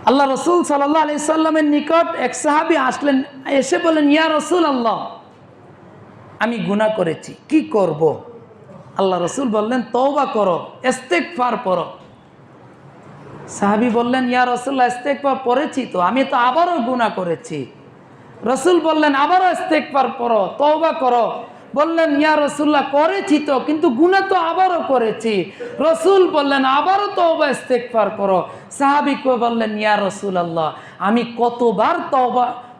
আল্লাহ রসুল সাল্লাল্লাহু আলাইহি সাল্লামের নিকট এক সাহাবী আসলেন, এসে বলেন, ইয়া রসুল আল্লাহ, আমি গুনাহ করেছি, কি করব? আল্লাহ রসুল বললেন, তওবা করো, ইস্তেগফার করো। সাহাবী বললেন, ইয়া রাসূলুল্লাহ, ইস্তেগফার পড়েছি তো, আমি তো আবারও গুনাহ করেছি। রসুল বললেন, আবারও ইস্তেগফার পড়ো, তওবা করো। বললেন, ইয়া রাসূলুল্লাহ, করেছি তো, কিন্তু গুনাহ তো আবারও করেছি। রসুল বললেন, আবারও তওবা ইস্তেগফার করো। সাহাবী বললেন, ইয়া রাসূলুল্লাহ, আমি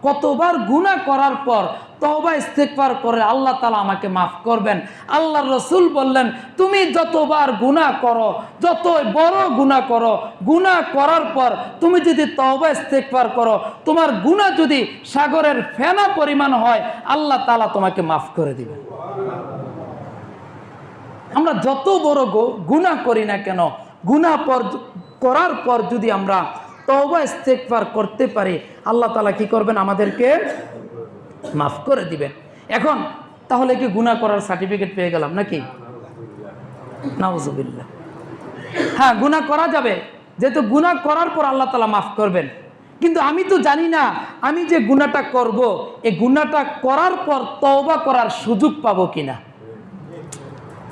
কতবার গুনাহ করার পর তওবা ইস্তেগফার করে আল্লাহ তাআলা আমাকে মাফ করবেন? আল্লাহর রসুল বললেন, তুমি যতবার গুনাহ করো, যতই বড় গুনাহ করো, গুনাহ করার পর তুমি যদি তওবা ইস্তেগফার করো, তোমার গুনাহ যদি সাগরের ফেনা পরিমাণ হয়, আল্লাহ তাআলা তোমাকে মাফ করে দিবেন। আমরা যত বড় গুনাহ করি না কেন, গুনাহ করার পর যদি আমরা তওবা ইস্তেগফার করতে পারি, আল্লাহ তাআলা কি করবেন? আমাদেরকে মাফ করে দিবেন। এখন তাহলে কি গুনাহ করার সার্টিফিকেট পেয়ে গেলাম নাকি? নাউজুবিল্লাহ। হ্যাঁ, গুনাহ করা যাবে, যেহেতু গুনাহ করার পর আল্লাহ তাআলা মাফ করবেন। কিন্তু আমি তো জানি না আমি যে গুনাহটা করব, এই গুনাহটা করার পর তওবা করার সুযোগ পাবো কিনা।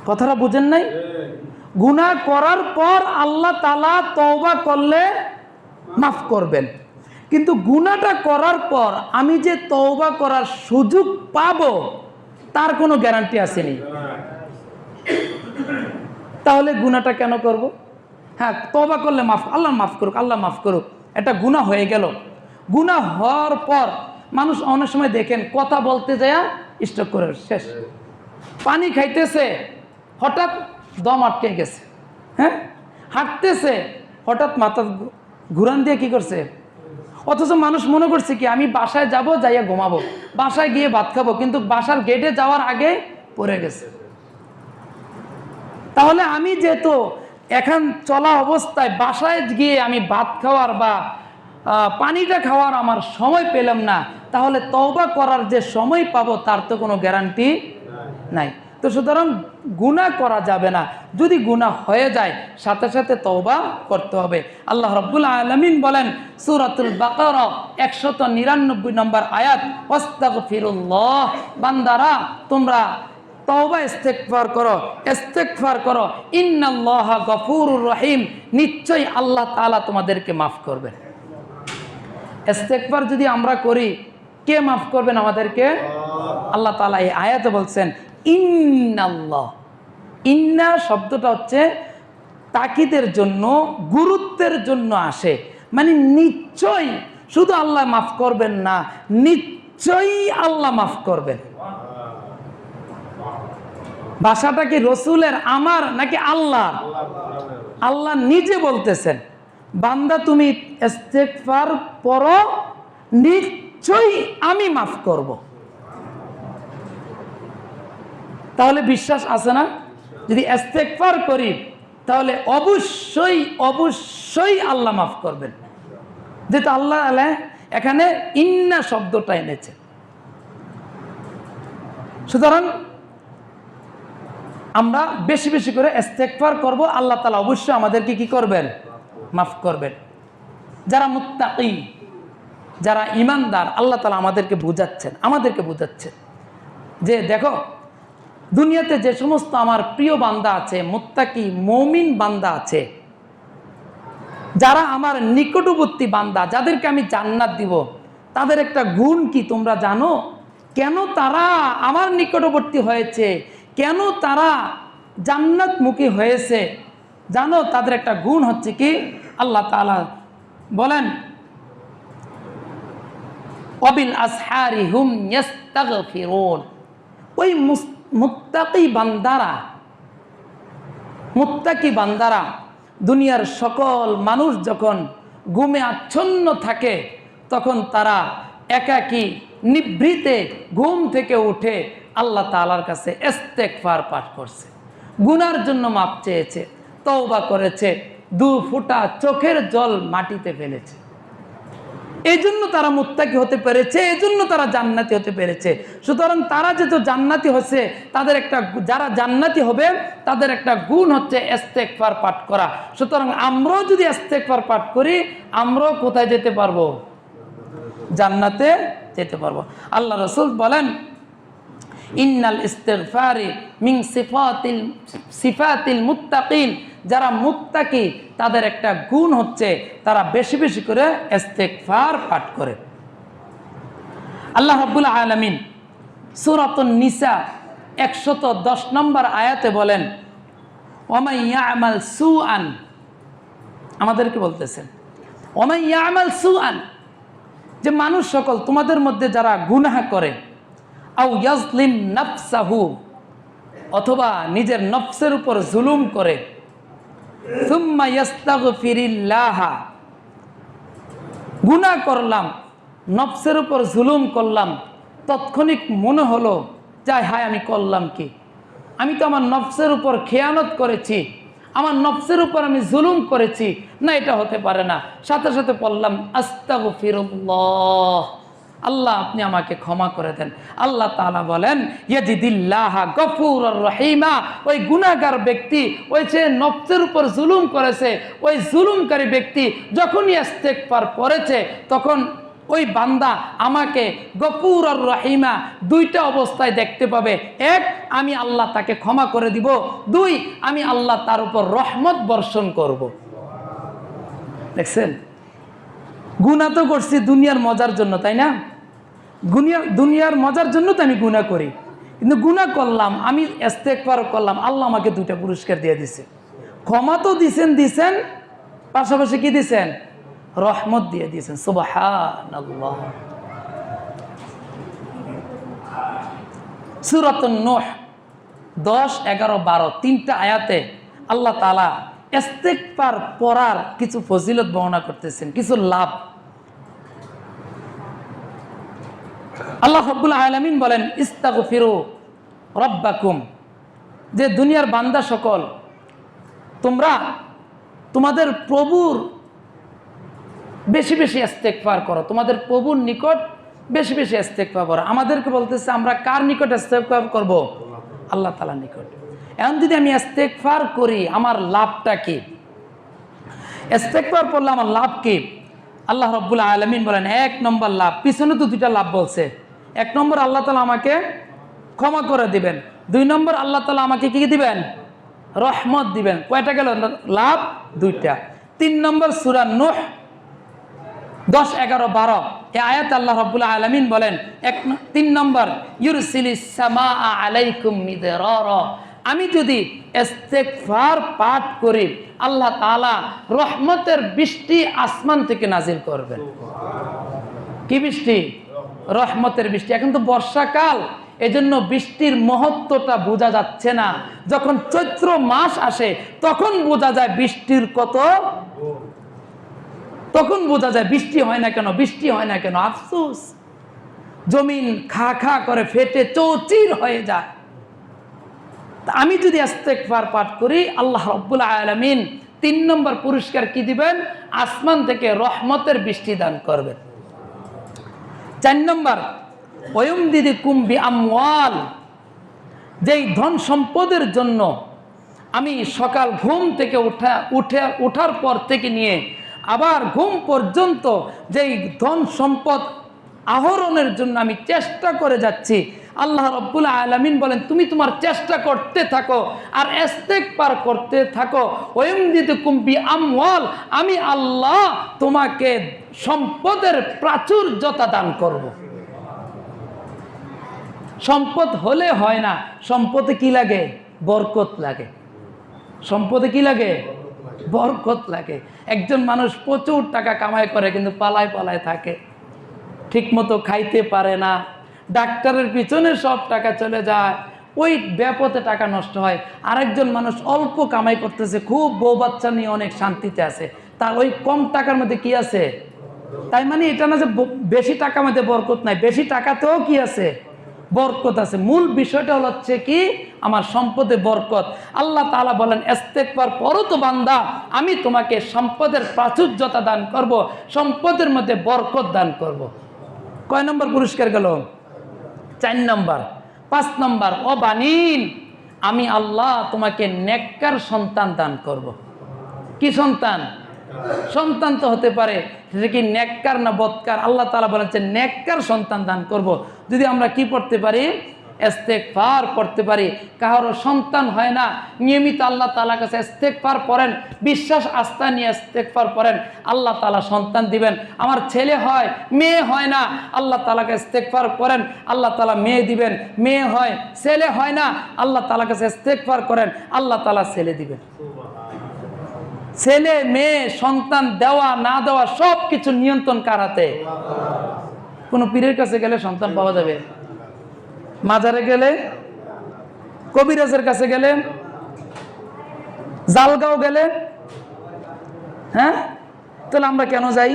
কথাটা বুঝেন নাই? গুনাহ করার পর আল্লাহ তাআলা তওবা করলে মাফ করবেন, কিন্তু গুনাহটা করার পর আমি যে তওবা করার সুযোগ পাবো তার কোনো গ্যারান্টি আসেনি। তাহলে গুনাহটা কেন করব? হ্যাঁ, তওবা করলে আল্লাহ মাফ করুক, আল্লাহ মাফ করুক, এটা গুনাহ হয়ে গেল। গুনাহ হওয়ার পর মানুষ অনেক সময় দেখেন কথা বলতে যায় স্টক করে শেষ, পানি খাইতেছে হঠাৎ দম আটকে গেছে, হ্যাঁ, হাঁটতেছে হঠাৎ মাথা ঘুরান দিয়ে কি করছে। অথচ মানুষ মনে করছে কি আমি বাসায় যাব, যাইয়া ঘুমাবো, বাসায় গিয়ে ভাত খাবো, কিন্তু বাসার গেটে যাওয়ার আগে পড়ে গেছে। তাহলে আমি যেহেতু এখন চলা অবস্থায় বাসায় গিয়ে আমি ভাত খাওয়ার বা পানিটা খাওয়ার আমার সময় পেলাম না, তাহলে তওবা করার যে সময় পাবো তার তো কোনো গ্যারান্টি নাই। তো সুতরাং গুনাহ করা যাবে না, যদি গুনাহ হয়ে যায় সাথে সাথে তওবা করতে হবে। আল্লাহ রাব্বুল আলামিন বলেন সূরাতুল বাকারা 199 নম্বর আয়াত, ওয়াস্তাগফিরুল্লাহ, বান্দারা তোমরা তওবা ইস্তেগফার করো, ইন্নাল্লাহা গফুরুর রহিম, নিশ্চয়ই আল্লাহ তাআলা তোমাদেরকে মাফ করবেন। ইস্তেগফার যদি আমরা করি, কে মাফ করবেন আমাদেরকে? আল্লাহ তাআলা এই আয়াতে বলছেন ইন্নাল্লাহ। ইন্না শব্দটা হচ্ছে তাকিদের জন্য, গুরুত্বের জন্য আসে, মানে নিশ্চয়ই, শুধু আল্লাহ মাফ করবেন না, নিশ্চয়ই আল্লাহ মাফ করবেন। ভাষাটা কি রসুলের, আমার, নাকি আল্লাহ? আল্লাহ নিজে বলতেছেন, বান্দা তুমি ইস্তেগফার পড়ো, নিশ্চয়ই আমি মাফ করব। তাহলে বিশ্বাস আছে না? যদি ইস্তেগফার করি তাহলে অবশ্যই আল্লাহ মাফ করবেন, যেহেতু আল্লাহ এখানে ইন্না শব্দটা এনেছে। সুতরাং আমরা বেশি বেশি করে ইস্তেগফার করব, আল্লাহ তাআলা অবশ্যই আমাদেরকে কি করবেন? মাফ করবেন। যারা মুত্তাকি, যারা ঈমানদার, আল্লাহ তাআলা আমাদেরকে বুঝাচ্ছেন যে দেখো, দুনিয়াতে যে সমস্ত আমার প্রিয় বান্দা আছে, মুত্তাকি মুমিন বান্দা আছে, যারা আমার নিকটবর্তী বান্দা, যাদেরকে আমি জান্নাত দিব, তাদের একটা গুণ কি তোমরা জানো? কেন তারা আমার নিকটবর্তী হয়েছে, কেন তারা জান্নাতমুখী হয়েছে জানো? তাদের একটা গুণ হচ্ছে কি, আল্লাহ তাআলা বলেন ওয়াবিল আসহারি হুম ইস্তাগফিরুন। ওই মুত্তাকি বান্দারা দুনিয়ার সকল মানুষ যখন ঘুমে আচ্ছন্ন থাকে, তখন তারা একাকী নিভৃতে ঘুম থেকে উঠে আল্লাহ তাআলার কাছে ইস্তেগফার পাঠ করছে, গুনার জন্য মাপ চেয়েছে, তওবা করেছে, 2 ফোঁটা চোখের জল মাটিতে ফেলেছে। এই জন্য তারা মুত্তাকি হতে পেরেছে, এই জন্য তারা জান্নাতি হতে পেরেছে। সুতরাং তারা যেহেতু জান্নাতি হচ্ছে, তাদের একটা, যারা জান্নাতি হবে তাদের একটা গুণ হচ্ছে ইস্তেগফার পাঠ করা। সুতরাং আমরাও যদি ইস্তেগফার পাঠ করি, আমরাও কোথায় যেতে পারবো? জান্নাতে যেতে পারবো। আল্লাহ রাসূল বলেন, ইন্নাল ইস্তিগফারি মিন সিফাতিল মুত্তাকিন, যারা মুত্তাকি তাদের একটা গুণ হচ্ছে তারা বেশি বেশি করে ইস্তিগফার পাঠ করে। আল্লাহ রাব্বুল আলামিন সূরাতুন নিসা 110 নম্বর আয়াতে বলেন, ওয়ামান ইয়ামাল সুআন, আমাদেরকে বলতেছেন ওয়ামান ইয়ামাল সুআন, যে মানুষ সকল তোমাদের মধ্যে যারা গুনাহ করে, আও ইয়াজলিম নাফসাহু, অথবা নিজের নফসের উপর জুলুম করে, সুম্মা ইয়াস্তাগফিরিল্লাহ, গুনাহ করলাম, নফসের উপর জুলুম করলাম, তৎক্ষণিক মনে হলো যাই হায় আমি করলাম কি, আমি তো আমার নফসের উপর খেয়ানত করেছি, আমার নফসের উপর আমি জুলুম করেছি, না এটা হতে পারে না, সাথে সাথে পড়লাম আস্তাগফিরুল্লাহ, আল্লাহ আপনি আমাকে ক্ষমা করে দেন। আল্লাহ তাআলা বলেন, ইয়াজিদিল্লাহ গফুরুর রহিমা, ওই গুনাহগার ব্যক্তি, ওই যে নফসের উপর জুলুম করেছে, ওই জুলুমকারী ব্যক্তি যখনই ইস্তেগফার পড়েছে, তখন ওই বান্দা আমাকে গফুরুর রহিমা দুইটা অবস্থায় দেখতে পাবে। এক, আমি আল্লাহ তাকে ক্ষমা করে দিব। দুই, আমি আল্লাহ তার উপর রহমত বর্ষণ করব। দেখছেন, গুনাহ তো করছি দুনিয়ার মজার জন্য, তাই না? দুনিয়ার মজার জন্য তো আমি গুনাহ করি, কিন্তু গুনাহ করলাম, আমি ইস্তেগফার করলাম, আল্লাহ আমাকে দুইটা পুরস্কার দিয়ে দিছে। ক্ষমা তো দিছেন, পাশাপাশি কি দিছেন? রহমত দিয়ে দিয়েছেন। সুবহানাল্লাহ। সূরাতুন নূহ 10, 11, 12 তিনটা আয়াতে আল্লাহ তাআলা ইস্তেগফার পড়ার কিছু ফজিলত বর্ণনা করতেছেন, কিছু লাভ। আল্লাহ রাব্বুল আলামিন বলেন, ইস্তাগফিরু রাব্বাকুম, যে দুনিয়ার বান্দা সকল, তোমরা তোমাদের প্রভুর বেশি বেশি ইস্তেগফার করো, তোমাদের প্রভুর নিকট বেশি বেশি ইস্তেগফার করো। আমাদেরকে বলতেছে আমরা কার নিকট ইস্তেগফার করব? আল্লাহ তাআলার নিকট। এখন যদি আমি ইস্তেগফার করি, আমার লাভটা কি? ইস্তেগফার করলে আমার লাভ কি? আল্লাহ রাব্বুল আলামিন বলেন, 1 নম্বর লাভ, পিছনে তো দুইটা লাভ বলছে। 1 নম্বর, আল্লাহ তাআলা আমাকে ক্ষমা করে দিবেন। 2 নম্বর, আল্লাহ তাআলা আমাকে কি দিবেন? রহমত দিবেন। কয়টা গেল লাভ? 2টা। 3 নম্বর, সূরা নূহ 10, 11, 12 এই আয়াত আল্লাহ রাব্বুল আলামিন বলেন, 3 নম্বর, ইউরসিলিস সামাআ আলাইকুম মিদরারা, আমি যদি ইস্তেগফার পাঠ করি, আল্লাহ তাআলা রহমতের বৃষ্টি আসমান থেকে নাজিল করবেন। কি বৃষ্টি? রহমতের বৃষ্টি। এখন তো বর্ষাকাল, এজন্য বৃষ্টির মহত্বটা বোঝা যাচ্ছে না। যখন চৈত্র মাস আসে তখন বোঝা যায় বৃষ্টির কত, তখন বোঝা যায় বৃষ্টি হয় না কেন, বৃষ্টি হয় না কেন। আফসোস, জমিন খা খা করে ফেটে চৌচির হয়ে যায়। আমি যদি ইস্তেগফার পাঠ করি, আল্লাহ রাব্বুল আলামিন 3 নম্বর পুরস্কার কি দিবেন? আসমান থেকে রহমতের বৃষ্টি দান করবেন। 4 নম্বর, ওয়ায়ুমদিদুকুম বিআমওয়াল, যেই ধন সম্পদের জন্য আমি সকাল ঘুম থেকে উঠার পর থেকে নিয়ে আবার ঘুম পর্যন্ত যেই ধন সম্পদ আহরণের জন্য আমি চেষ্টা করে যাচ্ছি, আল্লাহ রাব্বুল আলামিন বলেন তুমি তোমার চেষ্টা করতে থাকো আর ইস্তেগফার করতে থাকো। ওয়ায়ুমদিদুকুম বিআমওয়াল, আমি আল্লাহ তোমাকে সম্পদের প্রাচুর্যতা দান করব। সম্পদ হলে হয় না, সম্পদে কি লাগে? বরকত লাগে। সম্পদে কি লাগে? বরকত লাগে। একজন মানুষ প্রচুর টাকা কামাই করে কিন্তু পালায় পালায় থাকে, ঠিক মতো খাইতে পারে না, ডাক্তারের পিছনে সব টাকা চলে যায়, ওই ব্যাপতে টাকা নষ্ট হয়। আরেকজন মানুষ অল্প কামাই করতেছে, খুব বউ বাচ্চা নিয়ে অনেক শান্তিতে আছে, তার ওই কম টাকার মধ্যে কি আছে? তাই মানে এটা না যে বেশি টাকার মধ্যে বরকত নাই, বেশি টাকাতেও কি আছে? বরকত আছে। মূল বিষয়টা হচ্ছে কি, আমার সম্পদে বরকত। আল্লাহ তাআলা বলেন ইস্তেগফার করো তো বান্দা, আমি তোমাকে সম্পদের প্রাচুর্যতা দান করব, সম্পদের মধ্যে বরকত দান করব। কয় নম্বর পুরস্কার গেল? 4 নম্বর। 5 নম্বর, ও বানিন, আমি আল্লাহ তোমাকে নেককার সন্তান দান করব। কি সন্তান? সন্তান তো হতে পারে, সেটা কি নেককার না বদকার? আল্লাহ তাআলা বলেছেন নেককার সন্তান দান করব। যদি আমরা কি পড়তে পারি? ইস্তেগফার পড়তে পারি। কারো সন্তান হয় না, নিয়মিত আল্লাহ তাআলার কাছে ইস্তেগফার পড়েন, বিশ্বাস আস্থা নিয়ে ইস্তেগফার পড়েন, আল্লাহ তাআলা সন্তান দিবেন। আমার ছেলে হয়, মেয়ে হয় না, আল্লাহ তাআলাকে ইস্তেগফার করেন, আল্লাহ তাআলা মেয়ে দিবেন। মেয়ে হয়, ছেলে হয় না, আল্লাহ তাআলার কাছে ইস্তেগফার করেন, আল্লাহ তাআলা ছেলে দিবেন। ছেলে মেয়ে সন্তান দেওয়া না দেওয়া সব কিছু নিয়ন্ত্রণ কার হাতে? কোন পীরের কাছে গেলে সন্তান পাওয়া যাবে? মাজারে গেলে, কবিরাজের কাছে গেলে, জালগাঁও গেলে, হ্যাঁ, তাহলে আমরা কেন যাই?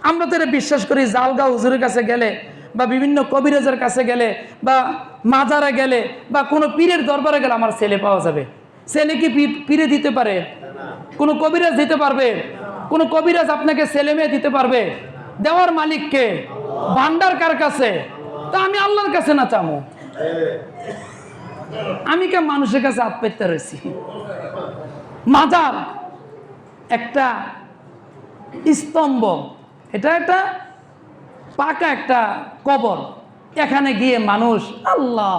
আমরা তো এটা বিশ্বাস করি জালগাঁও হুজুরের কাছে গেলে বা বিভিন্ন কবিরাজের কাছে গেলে বা মাজারে গেলে বা কোনো পীরের দরবারে গেলে আমার ছেলে পাওয়া যাবে। ছেলে কি পীরে দিতে পারে? কোনো কবিরাজ দিতে পারবে? কোনো কবিরাজ আপনাকে ছেলে মেয়ে দিতে পারবে? দেওয়ার মালিককে? ভান্ডার কার কাছে? তা আমি আল্লাহর কাছে না চামো? আমি কে মানুষের কাছে হাত পেতে রয়েছি? মাজার একটা স্তম্ভ, এটা একটা পাকা একটা কবর। এখানে গিয়ে মানুষ আল্লাহ,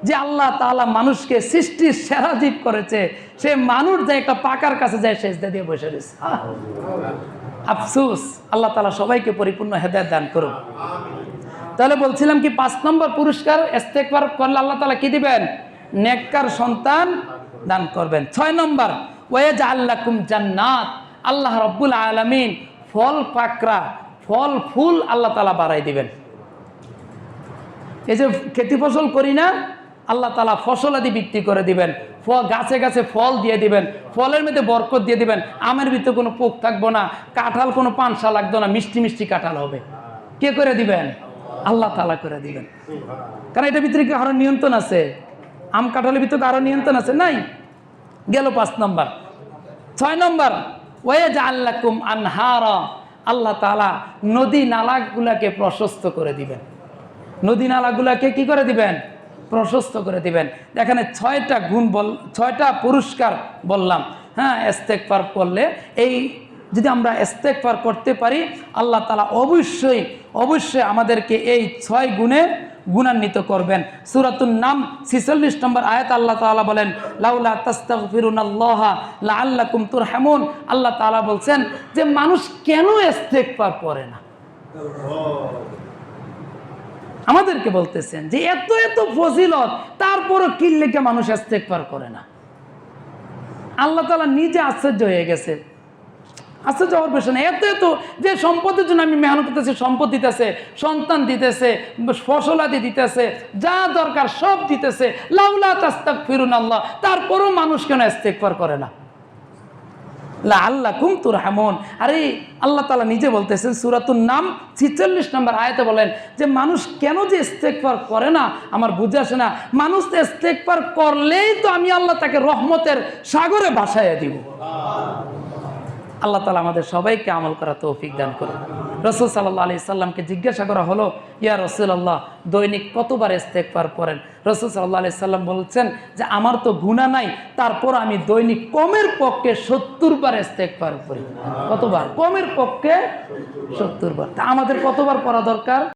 যে আল্লাহ তাআলা মানুষকে সৃষ্টির সেরা জীব করেছে, সে মানুষ যে একটা পাকার কাছে যায় সেজদা দিয়ে বসে রয়েছে। আফসোস, আল্লাহ তাআলা সবাইকে পরিপূর্ণ হেদায়েত দান করুন। তাহলে বলছিলাম কি, 5 নম্বর পুরস্কার, ইস্তেগফার করলে আল্লাহ তাআলা কি দিবেন? নেককার সন্তান দান করবেন। 6 নম্বর, ওয়াজআল লাকুম জান্নাত, আল্লাহ রাব্বুল আলামিন ফল পাকড়া, ফল ফুল আল্লাহ তাআলা বাড়াই দিবেন। এই যে খেতি ফসল করি না, আল্লাহ তাআলা ফসলাদি বৃদ্ধি করে দিবেন, গাছে গাছে ফল দিয়ে দিবেন, ফলের মধ্যে বরকত দিয়ে দিবেন। আমের ভিতরে কোনো পোক থাকবো না, কাঁঠাল কোনো পানসা লাগতো না, মিষ্টি মিষ্টি কাঁঠাল হবে। কে করে দিবেন? আল্লাহ তাআলা করে দিবেন। কারণ এটার ভিতরে কি আরো নিয়ন্ত্রণ আছে? আম কাঁঠালের ভিতরে আরো নিয়ন্ত্রণ আছে? নাই। গেল 5 নম্বর। 6 নম্বর, ওয়াজআল লাকুম আনহারা, আল্লাহ তাআলা নদী নালাগুলাকে প্রশস্ত করে দিবেন। নদী নালাগুলাকে কি করে দিবেন? প্রশস্ত করে দিবেন। এখানে 6টা গুণ 6টা পুরস্কার বললাম। হ্যাঁ, ইস্তেগফার করলে, এই যদি আমরা ইস্তেগফার করতে পারি, আল্লাহ তাআলা অবশ্যই অবশ্যই আমাদেরকে এই 6 গুণে গুণান্বিত করবেন। সূরাতুন নাম 46 নম্বর আয়াত আল্লাহ তাআলা বলেন, লাউলা তাস্তাগফিরুনাল্লাহা লাআল্লাকুম তুরহামুন। আল্লাহ তাআলা বলছেন যে মানুষ কেন ইস্তেগফার করে না? আমাদেরকে বলতেছেন যে এত এত ফজিলত, তারপরও কি লেগে মানুষ ইস্তেগফার করে না? আল্লাহ তাআলা নিজে আশ্চর্য হয়ে গেছে। আশ্চর্য হওয়ার বিষয় না। এত এত যে সম্পদের জন্য আমি মেহনত করতেছি, সম্পদ দিতেছে, সন্তান দিতেছে, ফসলাদি দিতেছে, যা দরকার সব দিতেছে, লাউলা তাস্তাগফিরুনাল্লাহ, তারপরও মানুষ কেন ইস্তেগফার করে না? লাআল্লাকুম তুরহামুন। আরে আল্লাহ তাআলা নিজে বলতেছেন সূরাতুন নাম 46 নম্বর আয়াতে বলেন যে মানুষ কেন যে ইস্তেগফার করে না আমার বুঝে আসে না। মানুষ ইস্তেগফার করলেই তো আমি আল্লাহ তাকে রহমতের সাগরে ভাসাইয়া দিব। আল্লাহ তাআলা আমাদের সবাইকে আমল করা তৌফিক দান করুন। রাসূল সাল্লাল্লাহু আলাইহি সাল্লামকে জিজ্ঞাসা করা হলো, ইয়া রাসূলুল্লাহ, দৈনিক কতবার ইস্তেগফার করেন? রাসূল সাল্লাল্লাহু আলাইহি সাল্লাম বলছেন যে আমার তো গুনাহ নাই, তারপর আমি দৈনিক কমের পক্ষে 70 বার ইস্তেগফার করি। কতবার? কমের পক্ষে 70 বার। তা আমাদের কতবার পড়া দরকার?